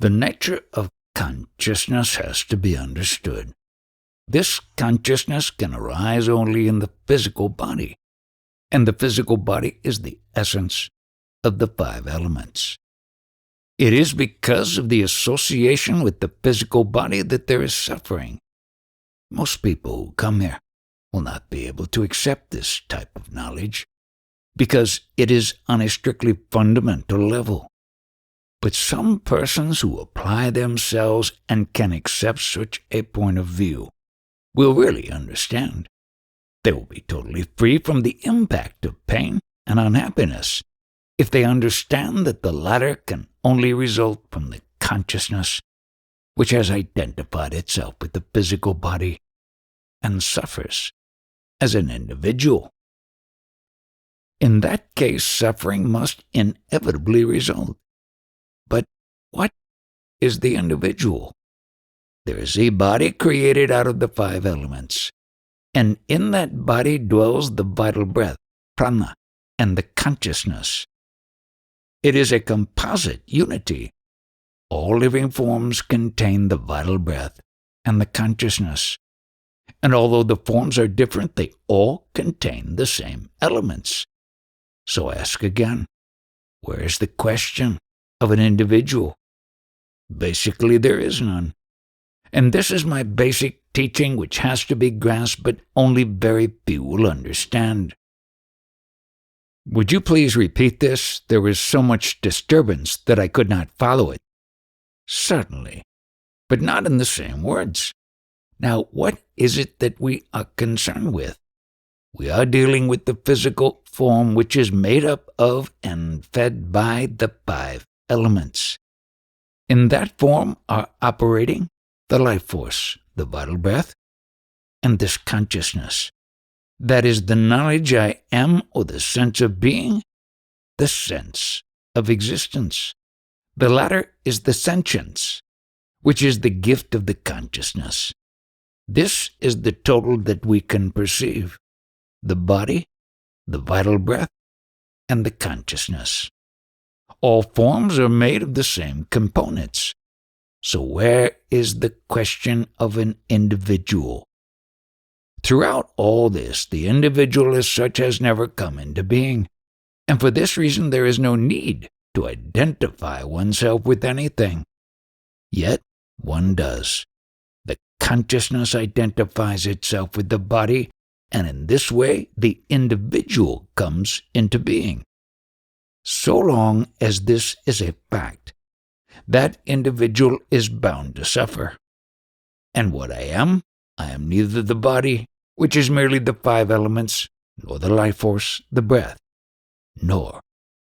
The nature of consciousness has to be understood. This consciousness can arise only in the physical body, and the physical body is the essence of the five elements. It is because of the association with the physical body that there is suffering. Most people who come here will not be able to accept this type of knowledge because it is on a strictly fundamental level. But some persons who apply themselves and can accept such a point of view will really understand. They will be totally free from the impact of pain and unhappiness if they understand that the latter can only result from the consciousness which has identified itself with the physical body and suffers as an individual. In that case, suffering must inevitably result. But what is the individual? There is a body created out of the five elements, and in that body dwells the vital breath, prana, and the consciousness. It is a composite unity. All living forms contain the vital breath and the consciousness, and although the forms are different, they all contain the same elements. So ask again, where is the question of an individual? Basically, there is none. And this is my basic teaching, which has to be grasped, but only very few will understand. Would you please repeat this? There was so much disturbance that I could not follow it. Certainly, but not in the same words. Now, what is it that we are concerned with? We are dealing with the physical form which is made up of and fed by the five elements. In that form are operating the life force, the vital breath, and this consciousness. That is the knowledge I am, or the sense of being, the sense of existence. The latter is the sentience, which is the gift of the consciousness. This is the total that we can perceive. The body, the vital breath, and the consciousness. All forms are made of the same components. So where is the question of an individual? Throughout all this, the individual as such has never come into being, and for this reason there is no need to identify oneself with anything. Yet one does. The consciousness identifies itself with the body, and in this way the individual comes into being. So long as this is a fact, that individual is bound to suffer. And what I am neither the body, which is merely the five elements, nor the life force, the breath, nor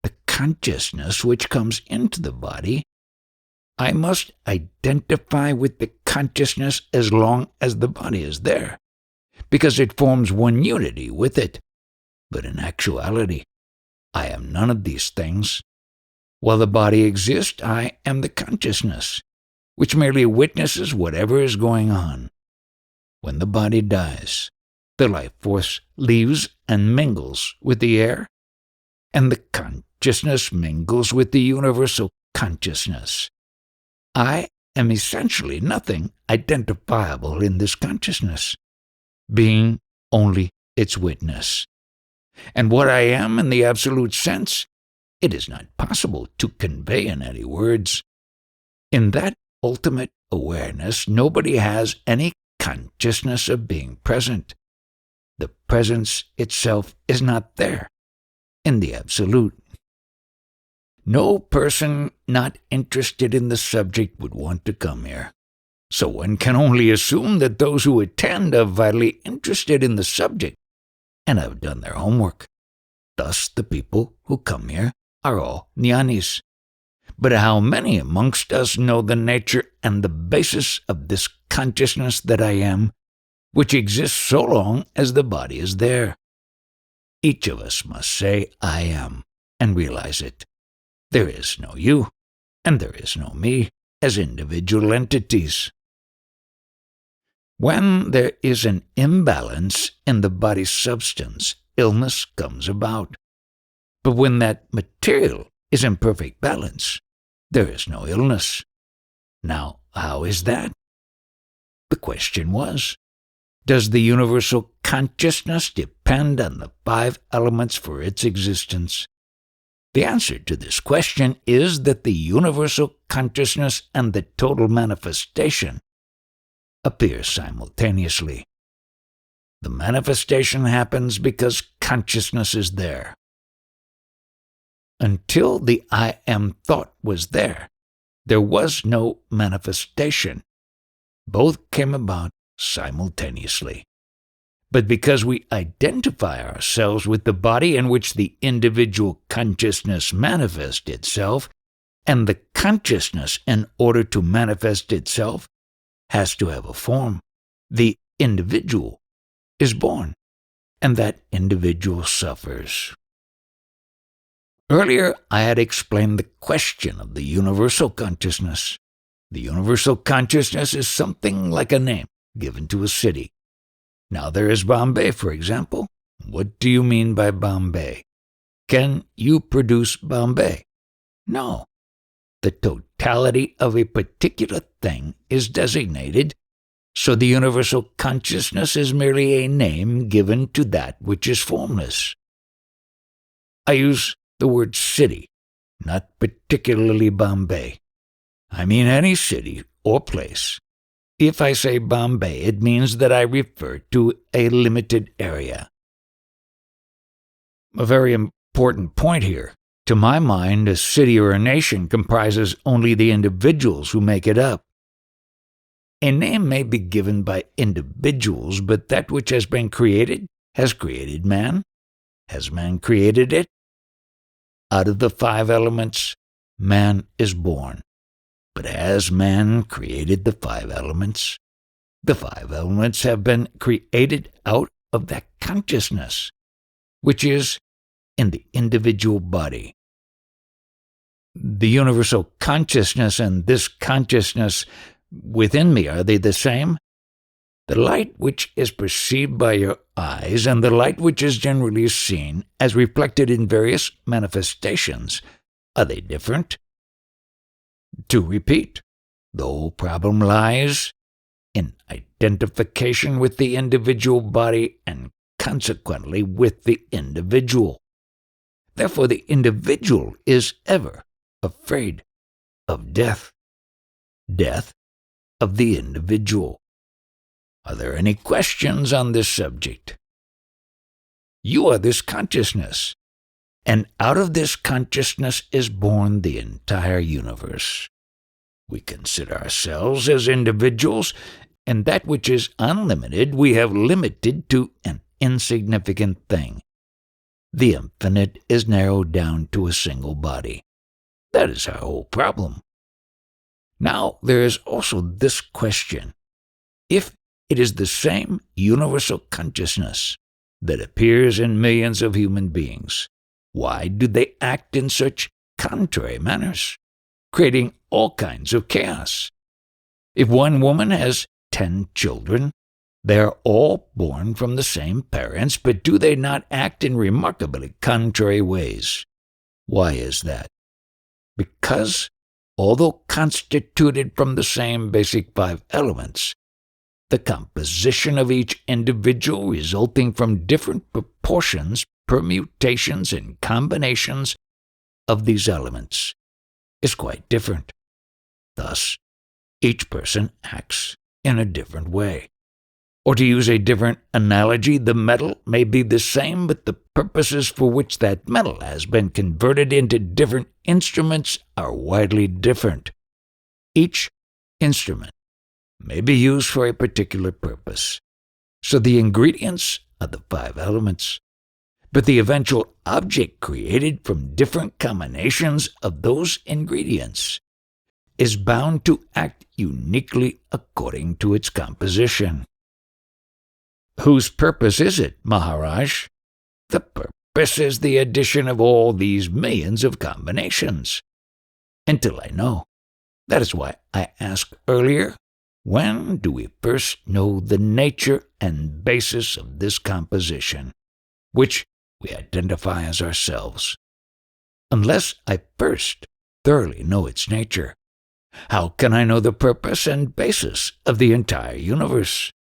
the consciousness which comes into the body. I must identify with the consciousness as long as the body is there, because it forms one unity with it. But in actuality, I am none of these things. While the body exists, I am the consciousness, which merely witnesses whatever is going on. When the body dies, the life force leaves and mingles with the air, and the consciousness mingles with the universal consciousness. I am essentially nothing identifiable in this consciousness, being only its witness. And what I am in the absolute sense, it is not possible to convey in any words. In that ultimate awareness, nobody has any consciousness of being present. The presence itself is not there, in the absolute. No person not interested in the subject would want to come here. So one can only assume that those who attend are vitally interested in the subject and have done their homework. Thus the people who come here are all jnanis. But how many amongst us know the nature and the basis of this consciousness that I am, which exists so long as the body is there? Each of us must say, I am, and realize it. There is no you, and there is no me as individual entities. When there is an imbalance in the body's substance, illness comes about. But when that material is in perfect balance, there is no illness. Now, how is that? The question was, does the universal consciousness depend on the 5 elements for its existence? The answer to this question is that the universal consciousness and the total manifestation appear simultaneously. The manifestation happens because consciousness is there. Until the I am thought was there was no manifestation. Both came about simultaneously. But because we identify ourselves with the body in which the individual consciousness manifests itself, and the consciousness, in order to manifest itself, has to have a form, the individual is born, and that individual suffers. Earlier, I had explained the question of the universal consciousness. The universal consciousness is something like a name given to a city. Now there is Bombay, for example. What do you mean by Bombay? Can you produce Bombay? No. The totality of a particular thing is designated, so the universal consciousness is merely a name given to that which is formless. I use the word city, not particularly Bombay. I mean any city or place. If I say Bombay, it means that I refer to a limited area. A very important point here. To my mind, a city or a nation comprises only the individuals who make it up. A name may be given by individuals, but that which has been created has created man. Has man created it? Out of the 5 elements, man is born. But has man created the 5 elements? The 5 elements have been created out of that consciousness, which is in the individual body. The universal consciousness and this consciousness within me, are they the same? The light which is perceived by your eyes and the light which is generally seen as reflected in various manifestations, are they different? To repeat, the whole problem lies in identification with the individual body and consequently with the individual. Therefore, the individual is ever afraid of death. Death of the individual. Are there any questions on this subject? You are this consciousness, and out of this consciousness is born the entire universe. We consider ourselves as individuals, and that which is unlimited we have limited to an insignificant thing. The infinite is narrowed down to a single body. That is our whole problem. Now there is also this question. If it is the same universal consciousness that appears in millions of human beings, why do they act in such contrary manners, creating all kinds of chaos? If one woman has 10 children, they are all born from the same parents, but do they not act in remarkably contrary ways? Why is that? Because, although constituted from the same basic 5 elements, the composition of each individual resulting from different proportions, permutations, and combinations of these elements is quite different. Thus, each person acts in a different way. Or to use a different analogy, the metal may be the same, but the purposes for which that metal has been converted into different instruments are widely different. Each instrument may be used for a particular purpose. So the ingredients are the 5 elements, but the eventual object created from different combinations of those ingredients is bound to act uniquely according to its composition. Whose purpose is it, Maharaj? The purpose is the addition of all these millions of combinations. Until I know. That is why I asked earlier, when do we first know the nature and basis of this composition, which we identify as ourselves? Unless I first thoroughly know its nature, How can I know the purpose and basis of the entire universe?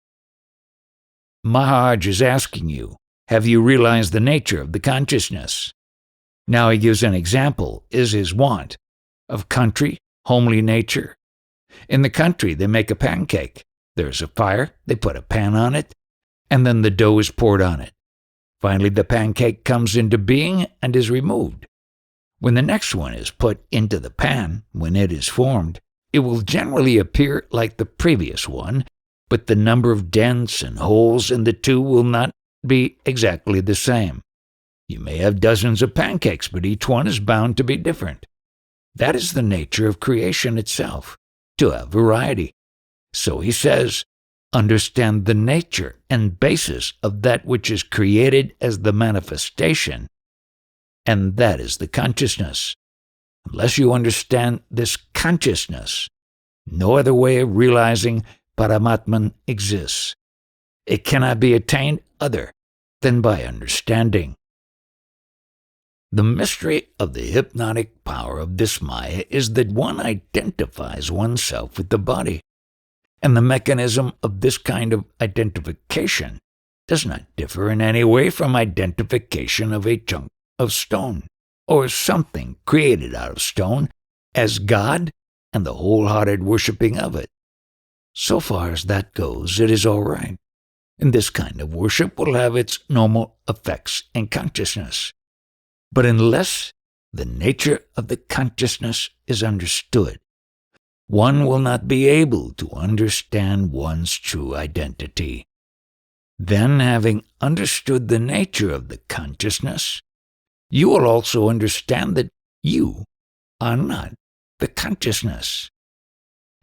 Maharaj is asking you, have you realized the nature of the consciousness? Now he gives an example, is his wont, of country, homely nature. In the country, they make a pancake. There's a fire, they put a pan on it, and then the dough is poured on it. Finally, the pancake comes into being and is removed. When the next one is put into the pan, when it is formed, it will generally appear like the previous one, but the number of dents and holes in the two will not be exactly the same. You may have dozens of pancakes, but each one is bound to be different. That is the nature of creation itself, to have variety. So he says, understand the nature and basis of that which is created as the manifestation, and that is the consciousness. Unless you understand this consciousness, no other way of realizing Paramatman exists. It cannot be attained other than by understanding. The mystery of the hypnotic power of this Maya is that one identifies oneself with the body, and the mechanism of this kind of identification does not differ in any way from identification of a chunk of stone, or something created out of stone, as God and the wholehearted worshipping of it. So far as that goes, it is all right, and this kind of worship will have its normal effects in consciousness. But unless the nature of the consciousness is understood, one will not be able to understand one's true identity. Then, having understood the nature of the consciousness, you will also understand that you are not the consciousness.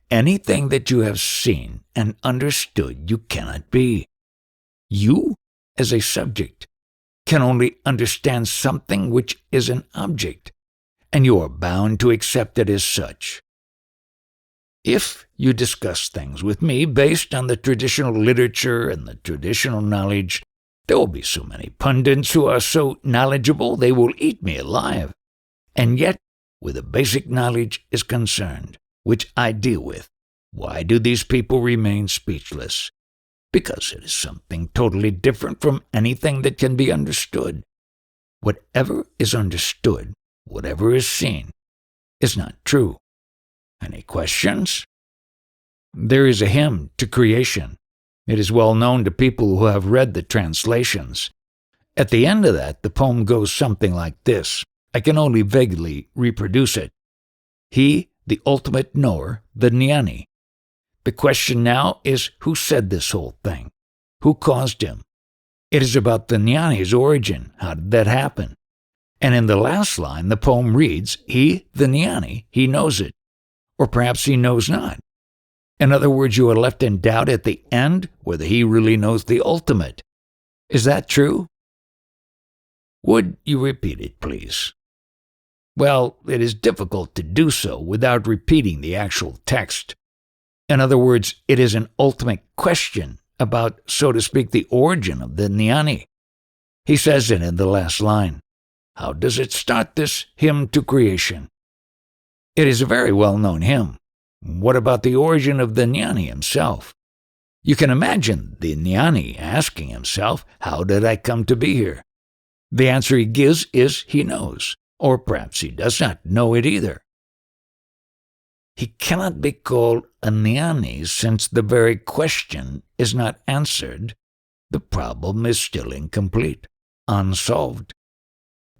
Anything that you have seen and understood you cannot be. You, as a subject, can only understand something which is an object, and you are bound to accept it as such. If you discuss things with me based on the traditional literature and the traditional knowledge, there will be so many pundits who are so knowledgeable they will eat me alive. And yet, where the basic knowledge is concerned, which I deal with, why do these people remain speechless? Because it is something totally different from anything that can be understood. Whatever is understood, whatever is seen, is not true. Any questions? There is a hymn to creation. It is well known to people who have read the translations. At the end of that, the poem goes something like this. I can only vaguely reproduce it. He, the ultimate knower, the Jnani. The question now is, who said this whole thing? Who caused him? It is about the Jnani's origin. How did that happen? And in the last line, the poem reads, he, the Jnani, he knows it. Or perhaps he knows not. In other words, you are left in doubt at the end whether he really knows the ultimate. Is that true? Would you repeat it, please? Well, it is difficult to do so without repeating the actual text. In other words, it is an ultimate question about, so to speak, the origin of the Jnani. He says it in the last line. How does it start, this hymn to creation? It is a very well-known hymn. What about the origin of the Jnani himself? You can imagine the Jnani asking himself, how did I come to be here? The answer he gives is he knows, or perhaps he does not know it either. He cannot be called a Jnani since the very question is not answered. The problem is still incomplete, unsolved.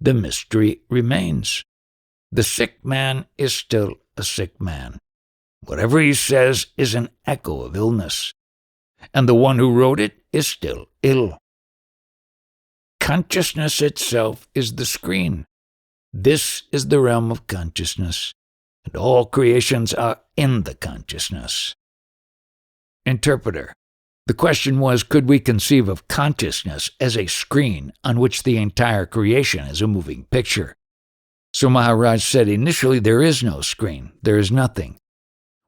The mystery remains. The sick man is still a sick man. Whatever he says is an echo of illness, and the one who wrote it is still ill. Consciousness itself is the screen. This is the realm of consciousness, and all creations are in the consciousness. Interpreter. The question was, could we conceive of consciousness as a screen on which the entire creation is a moving picture? So Maharaj said, initially there is no screen, there is nothing.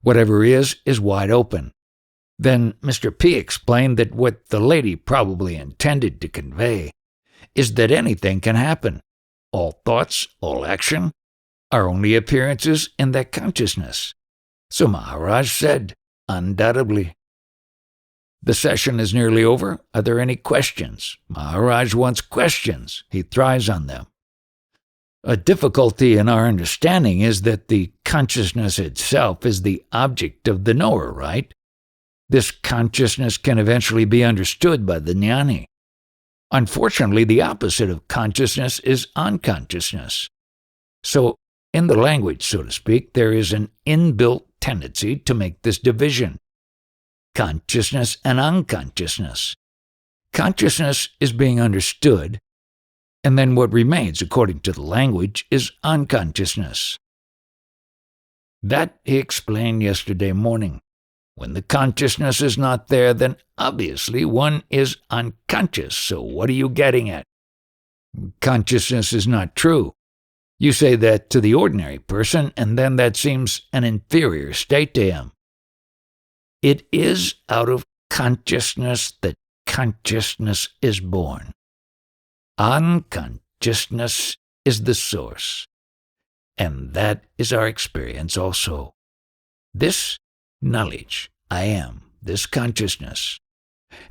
Whatever is wide open. Then Mr. P explained that what the lady probably intended to convey is that anything can happen. All thoughts, all action, are only appearances in that consciousness. So Maharaj said, "Undoubtedly." "The session is nearly over. Are there any questions?" Maharaj wants questions. He thrives on them. A difficulty in our understanding is that the consciousness itself is the object of the knower, right? This consciousness can eventually be understood by the jnani. Unfortunately, the opposite of consciousness is unconsciousness. So, in the language, so to speak, there is an inbuilt tendency to make this division: consciousness and unconsciousness. Consciousness is being understood, and then what remains, according to the language, is unconsciousness. That he explained yesterday morning. When the consciousness is not there, then obviously one is unconscious. So what are you getting at? Consciousness is not true. You say that to the ordinary person, and then that seems an inferior state to him. It is out of consciousness that consciousness is born. Unconsciousness is the source, and that is our experience also. This knowledge, I am, this consciousness,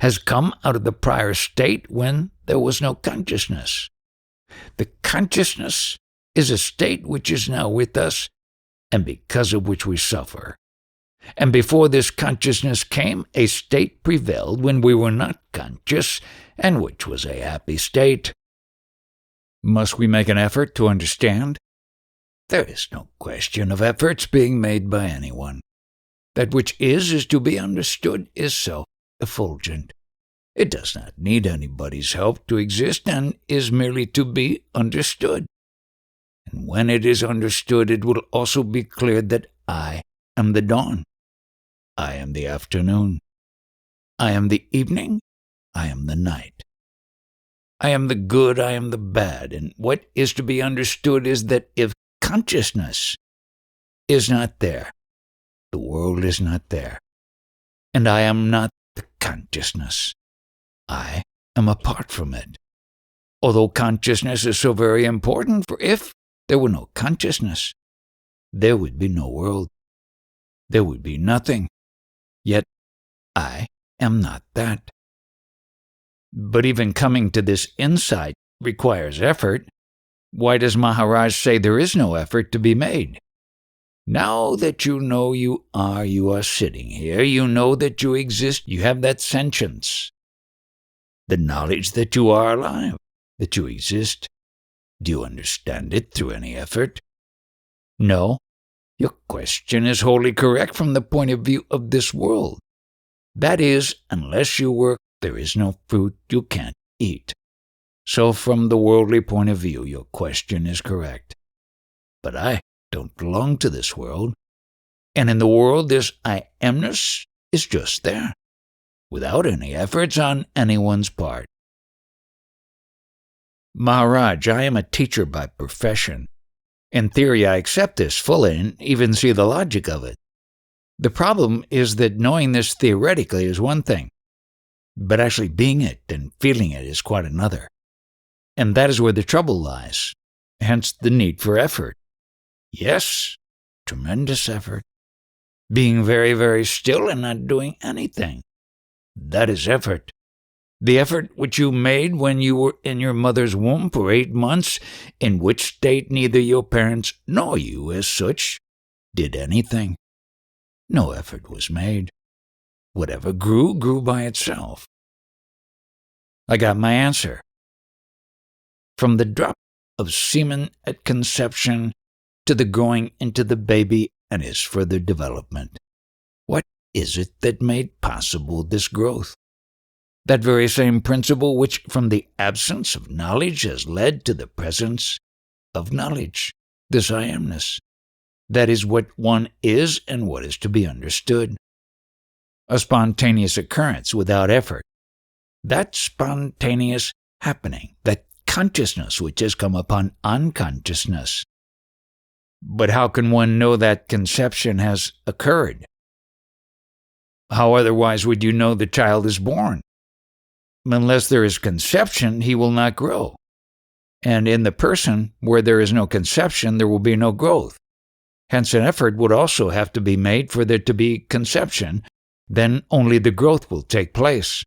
has come out of the prior state when there was no consciousness. The consciousness is a state which is now with us, and because of which we suffer. And before this consciousness came, a state prevailed when we were not conscious, and which was a happy state. Must we make an effort to understand? There is no question of efforts being made by anyone. That which is to be understood is self-effulgent. It does not need anybody's help to exist and is merely to be understood. And when it is understood, it will also be clear that I am the dawn. I am the afternoon. I am the evening. I am the night. I am the good, I am the bad. And what is to be understood is that if consciousness is not there, the world is not there. And I am not the consciousness. I am apart from it. Although consciousness is so very important, for if there were no consciousness, there would be no world. There would be nothing. Yet I am not that. But even coming to this insight requires effort. Why does Maharaj say there is no effort to be made? Now that you know you are sitting here, you know that you exist, you have that sentience. The knowledge that you are alive, that you exist. Do you understand it through any effort? No. Your question is wholly correct from the point of view of this world. That is, unless you work, there is no fruit you can't eat. So from the worldly point of view, your question is correct. But I don't belong to this world. And in the world, this I amness is just there, without any efforts on anyone's part. Maharaj, I am a teacher by profession. In theory, I accept this fully and even see the logic of it. The problem is that knowing this theoretically is one thing, but actually being it and feeling it is quite another. And that is where the trouble lies, hence the need for effort. Yes, tremendous effort. Being very, very still and not doing anything. That is effort. The effort which you made when you were in your mother's womb for 8 months, in which state neither your parents nor you as such did anything. No effort was made. Whatever grew, grew by itself. I got my answer. From the drop of semen at conception to the growing into the baby and his further development, what is it that made possible this growth? That very same principle which from the absence of knowledge has led to the presence of knowledge, this I amness. That is what one is and what is to be understood. A spontaneous occurrence without effort. That spontaneous happening, that consciousness which has come upon unconsciousness. But how can one know that conception has occurred? How otherwise would you know the child is born? Unless there is conception, he will not grow. And in the person, where there is no conception, there will be no growth. Hence, an effort would also have to be made for there to be conception. Then only the growth will take place.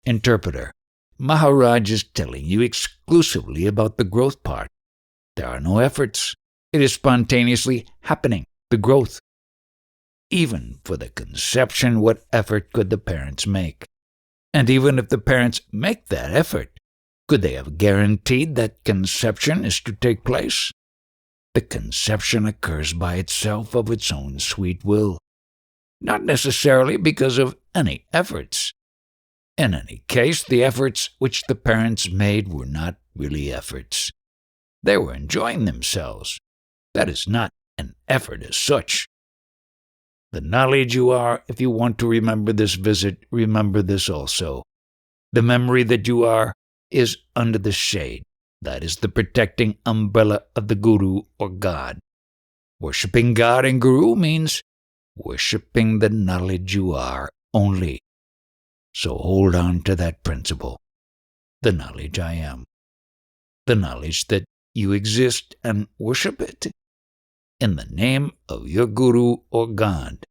Interpreter: Maharaj is telling you exclusively about the growth part. There are no efforts. It is spontaneously happening, the growth. Even for the conception, what effort could the parents make? And even if the parents make that effort, could they have guaranteed that conception is to take place? The conception occurs by itself of its own sweet will, not necessarily because of any efforts. In any case, the efforts which the parents made were not really efforts. They were enjoying themselves. That is not an effort as such. The knowledge you are, if you want to remember this visit, remember this also. The memory that you are is under the shade. That is the protecting umbrella of the Guru or God. Worshipping God and Guru means worshipping the knowledge you are only. So hold on to that principle, the knowledge I am, the knowledge that you exist, and worship it in the name of your Guru or God.